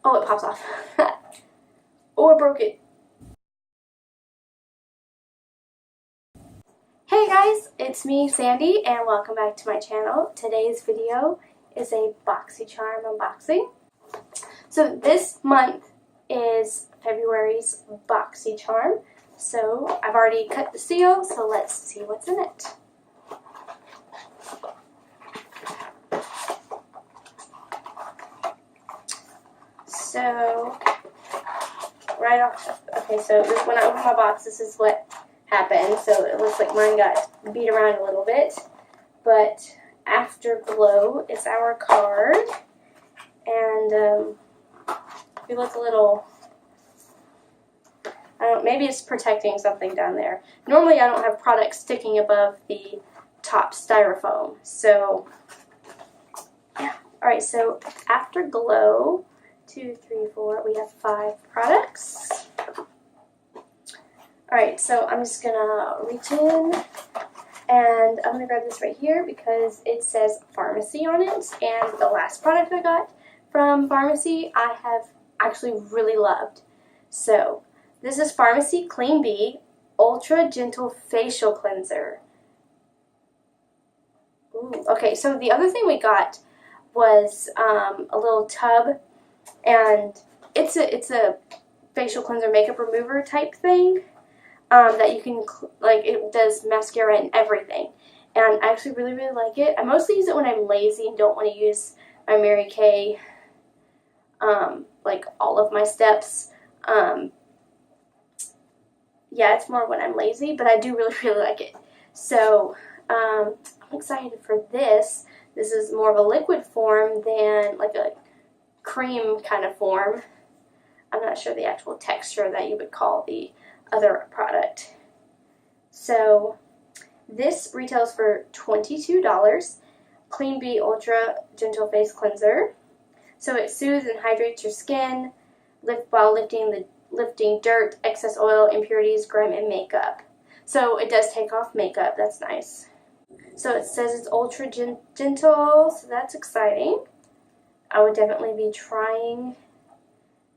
Oh, it pops off. Or broke it. Hey guys, it's me, Sandy, and welcome back to my channel. Today's video is a Boxycharm unboxing. So this month is February's Boxycharm. So I've already cut the seal, so let's see what's in it. So, right off, okay, so this, when I opened my box, this is what happened. So it looks like mine got beat around a little bit. But Afterglow is our card. And we look a little, I don't know, maybe it's protecting something down there. Normally I don't have products sticking above the top styrofoam. So, yeah. Alright, so Afterglow. 2, 3, 4. We have 5 products. Alright, so I'm just gonna reach in and I'm gonna grab this right here because it says pharmacy on it, and the last product I got from pharmacy I have actually really loved. So this is Pharmacy Clean Bee Ultra Gentle Facial Cleanser. Ooh, okay, so the other thing we got was a little tub. And it's a facial cleanser makeup remover type thing that you can, like, it does mascara and everything. And I actually really, really like it. I mostly use it when I'm lazy and don't want to use my Mary Kay, like, all of my steps. Yeah, it's more when I'm lazy, but I do really, really like it. So, I'm excited for this. This is more of a liquid form than, like, a cream kind of form. I'm not sure the actual texture that you would call the other product. So this retails for $22. Clean Bee Ultra Gentle Face Cleanser. So it soothes and hydrates your skin while lifting dirt, excess oil, impurities, grime, and makeup. So it does take off makeup. That's nice. So it says it's ultra gentle, so that's exciting. I would definitely be trying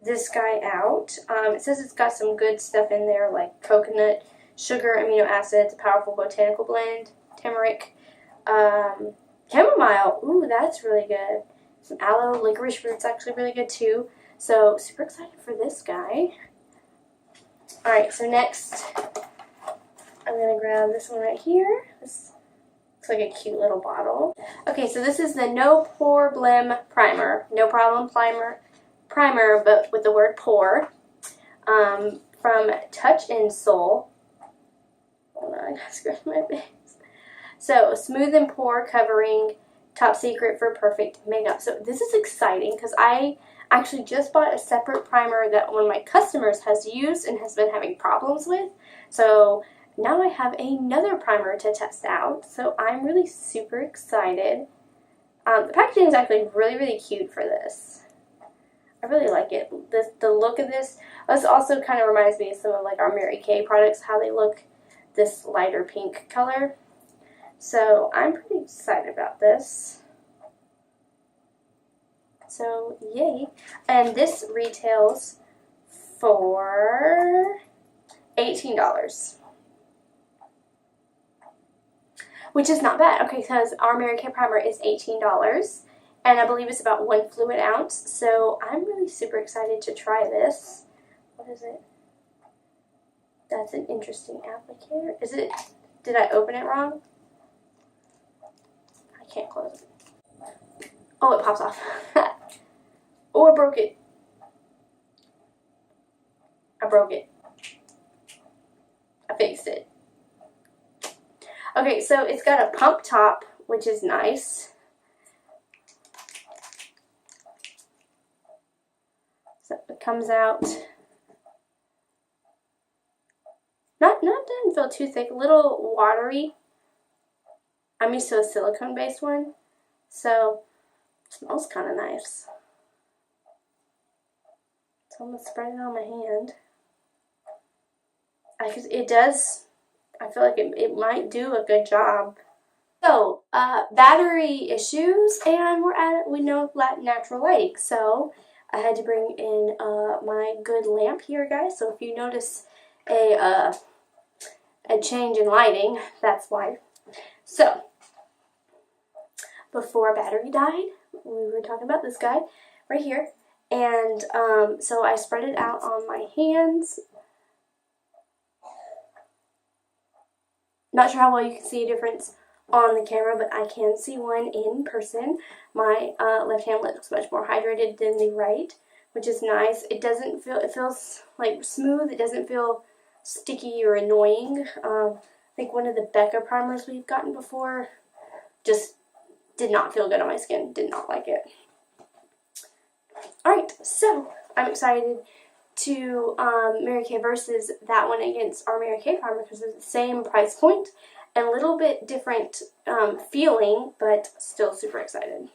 this guy out. It says it's got some good stuff in there like coconut, sugar, amino acids, powerful botanical blend, turmeric, chamomile. Ooh, that's really good. Some aloe, licorice root's actually really good too. So super excited for this guy. Alright, so next I'm going to grab this one right here. This looks like a cute little bottle. Okay, so this is the No Problem Primer. No Problem Primer, but with the word pore. From Touch and Soul. Hold on, I gotta scratch my face. So, smooth and pore covering, top secret for perfect makeup. So this is exciting because I actually just bought a separate primer that one of my customers has used and has been having problems with. So now I have another primer to test out, so I'm really super excited. The packaging is actually really, really cute for this. I really like it. The look of this also kind of reminds me of some of like our Mary Kay products, how they look this lighter pink color. So I'm pretty excited about this. So yay. And this retails for $18. Which is not bad, okay, because our Mary Kay primer is $18, and I believe it's about 1 fluid ounce, so I'm really super excited to try this. What is it? That's an interesting applicator. Is it, did I open it wrong? I can't close it. Oh, it pops off. Oh, I broke it. I broke it. I fixed it. Okay, so it's got a pump top, which is nice. So it comes out. Doesn't feel too thick, a little watery. I'm used to a silicone-based one, so it smells kind of nice. So I'm gonna spread it on my hand. It does. I feel like it might do a good job. So, battery issues, and we know natural lighting. So, I had to bring in my good lamp here, guys. So if you notice a change in lighting, that's why. So before battery died, we were talking about this guy right here. And so I spread it out on my hands. Not sure how well you can see a difference on the camera, but I can see one in person. My left hand looks much more hydrated than the right, which is nice. It feels like smooth. It doesn't feel sticky or annoying. I think one of the Becca primers we've gotten before just did not feel good on my skin. Did not like it. Alright, so I'm excited to Mary Kay versus that one against our Mary Kay primer because it's the same price point and a little bit different feeling, but still super excited.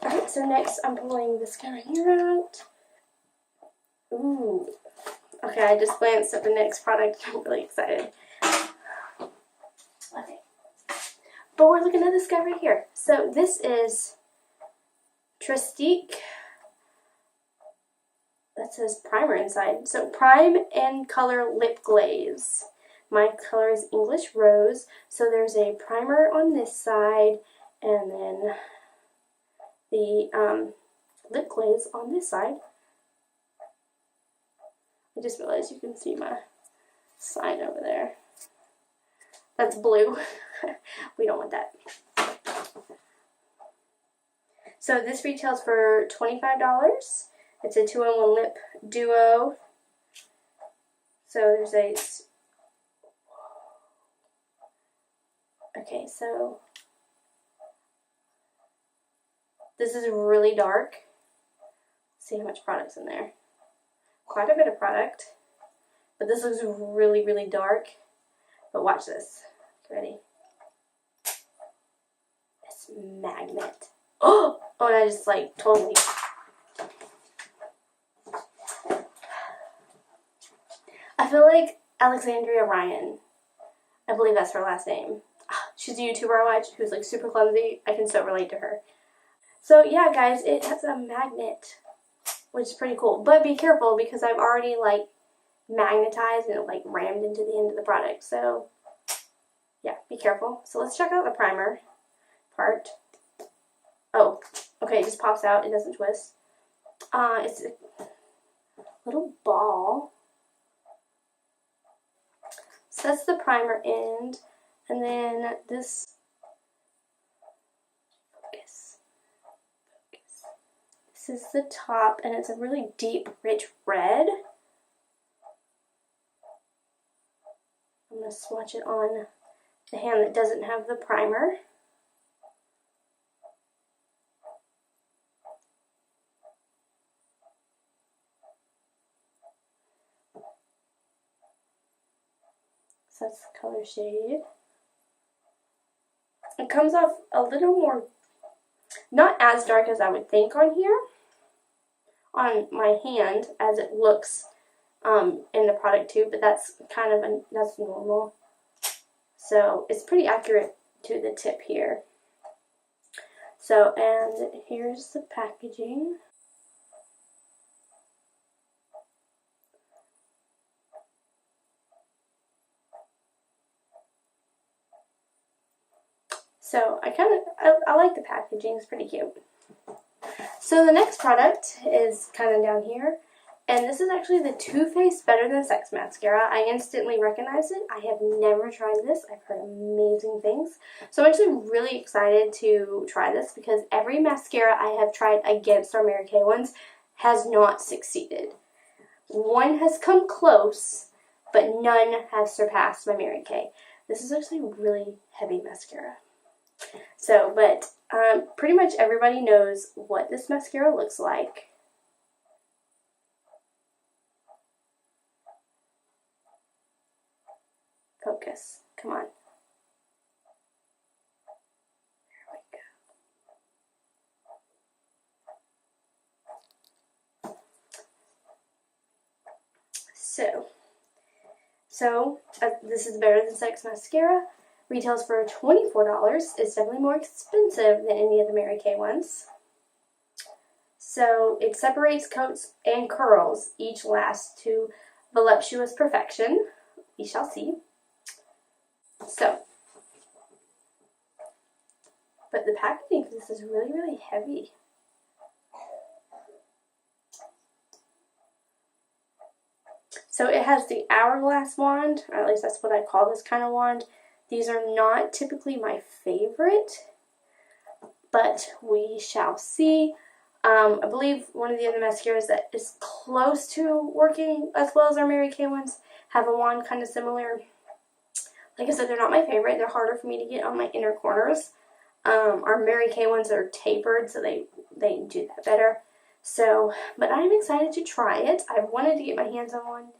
Alright, so next I'm pulling this guy right here out. Ooh. Okay, I just glanced at the next product. I'm really excited. Okay. But we're looking at this guy right here. So this is Tristique. That says primer inside. So Prime and Color Lip Glaze. My color is English Rose. So there's a primer on this side and then the lip glaze on this side. I just realized you can see my sign over there. That's blue. We don't want that. So this retails for $25. It's a 2-in-1 lip duo. So there's a... Okay, so... This is really dark. Let's see how much product's in there. Quite a bit of product. But this looks really, really dark. But watch this. Ready? This magnet. Oh! Oh, and I just like totally... I feel like Alexandria Ryan. I believe that's her last name. She's a YouTuber I watch who's like super clumsy. I can so relate to her. So yeah, guys, it has a magnet, which is pretty cool. But be careful because I've already like magnetized and like rammed into the end of the product. So yeah, be careful. So let's check out the primer part. Oh, okay, it just pops out. It doesn't twist. It's a little ball. So that's the primer end, and then this, this is the top, and it's a really deep, rich red. I'm going to swatch it on the hand that doesn't have the primer. So that's the color shade. It comes off a little more, not as dark as I would think on here, on my hand, as it looks in the product too, but that's kind of, that's normal. So it's pretty accurate to the tip here. So, and here's the packaging. So I like the packaging, it's pretty cute. So the next product is kind of down here, and this is actually the Too Faced Better Than Sex mascara. I instantly recognize it. I have never tried this. I've heard amazing things. So I'm actually really excited to try this because every mascara I have tried against our Mary Kay ones has not succeeded. One has come close, but none has surpassed my Mary Kay. This is actually a really heavy mascara. So, but pretty much everybody knows what this mascara looks like. Focus. Come on. There we go. So this is Better Than Sex mascara. Retails for $24. It's definitely more expensive than any of the Mary Kay ones. So it separates coats and curls. Each lasts to voluptuous perfection. We shall see. So, but the packaging for this is really, really heavy. So it has the hourglass wand, or at least that's what I call this kind of wand. These are not typically my favorite, but we shall see. I believe one of the other mascaras that is close to working as well as our Mary Kay ones have a wand kind of similar. Like I said, they're not my favorite. They're harder for me to get on my inner corners. Our Mary Kay ones are tapered, so they do that better. So, but I'm excited to try it. I wanted to get my hands on one,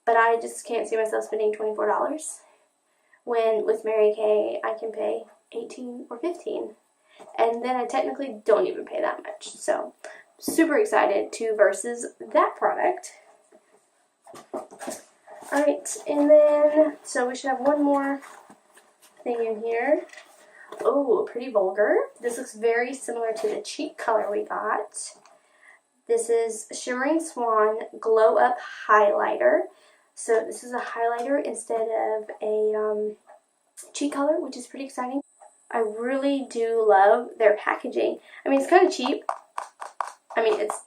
but I just can't see myself spending $24 when with Mary Kay I can pay $18 or $15. And then I technically don't even pay that much. So, super excited to versus that product. Alright, and then, so we should have one more thing in here. Oh, Pretty Vulgar. This looks very similar to the cheek color we got. This is Shimmering Swan Glow Up Highlighter. So this is a highlighter instead of a cheek color, which is pretty exciting. I really do love their packaging. I mean, it's kind of cheap. I mean, it's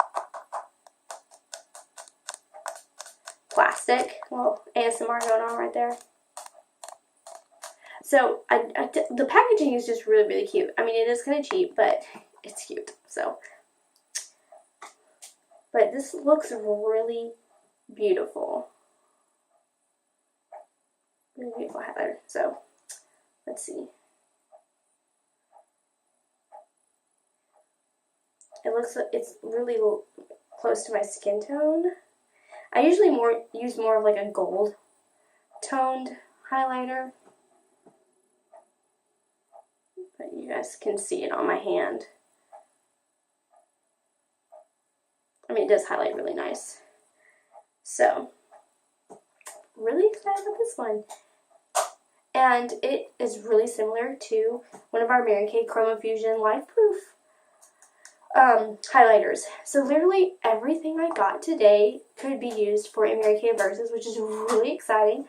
plastic. Well, ASMR going on right there. So, the packaging is just really, really cute. I mean, it is kind of cheap, but it's cute. So, but this looks really beautiful. Really beautiful highlighter. So, let's see. It looks like it's really close to my skin tone. I usually use more of like a gold toned highlighter. But you guys can see it on my hand. I mean, it does highlight really nice. So, really excited about this one. And it is really similar to one of our Mary Kay Chroma Fusion Life Proof highlighters. So literally everything I got today could be used for a Mary Kay Versus, which is really exciting.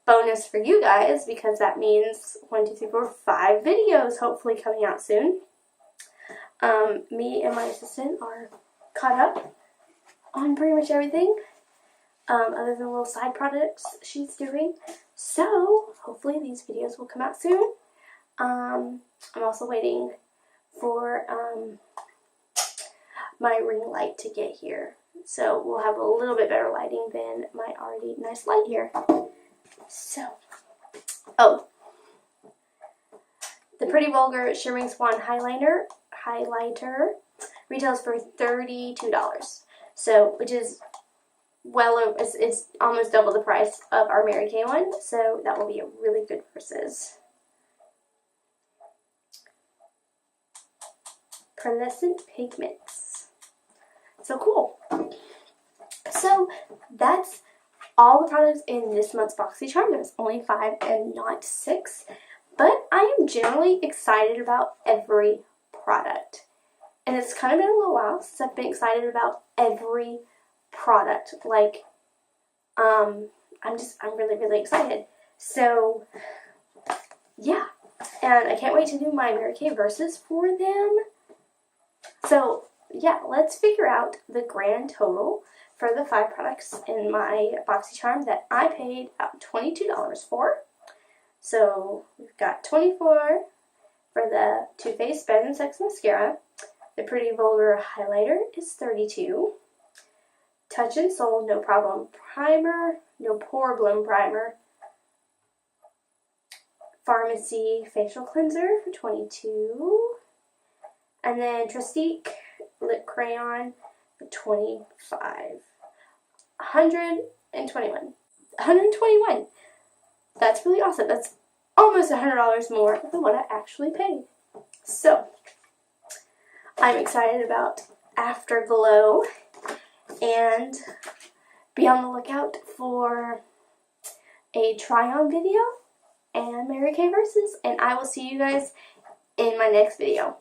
Bonus for you guys, because that means 1, 2, 3, 4, 5 videos hopefully coming out soon. Me and my assistant are caught up on pretty much everything, other than little side projects she's doing. So hopefully these videos will come out soon. I'm also waiting for my ring light to get here, so we'll have a little bit better lighting than my already nice light here. So, oh, the Pretty Vulgar Shimmering Swan highlighter retails for $32. So, which is it's almost double the price of our Mary Kay one. So that will be a really good versus. Pearlescent Pigments. So cool. So that's all the products in this month's BoxyCharm. There's only 5 and not 6. But I am generally excited about every product. And it's kind of been a little while since I've been excited about every product. Like, I'm really, really excited. So, yeah. And I can't wait to do my Mary Kay Versus for them. So, yeah, let's figure out the grand total for the 5 products in my BoxyCharm that I paid about $22 for. So, we've got $24 for the Too Faced Better Than Sex Mascara. The Pretty Vulgar Highlighter is $32. Touch and Soul No Problem Primer, No Problem Primer. Pharmacy Facial Cleanser for $22. And then Trestique Lip Crayon for $25. $121. That's really awesome. That's almost $100 more than what I actually paid. So, I'm excited about Afterglow, and be on the lookout for a try-on video and Mary Kay Versus, and I will see you guys in my next video.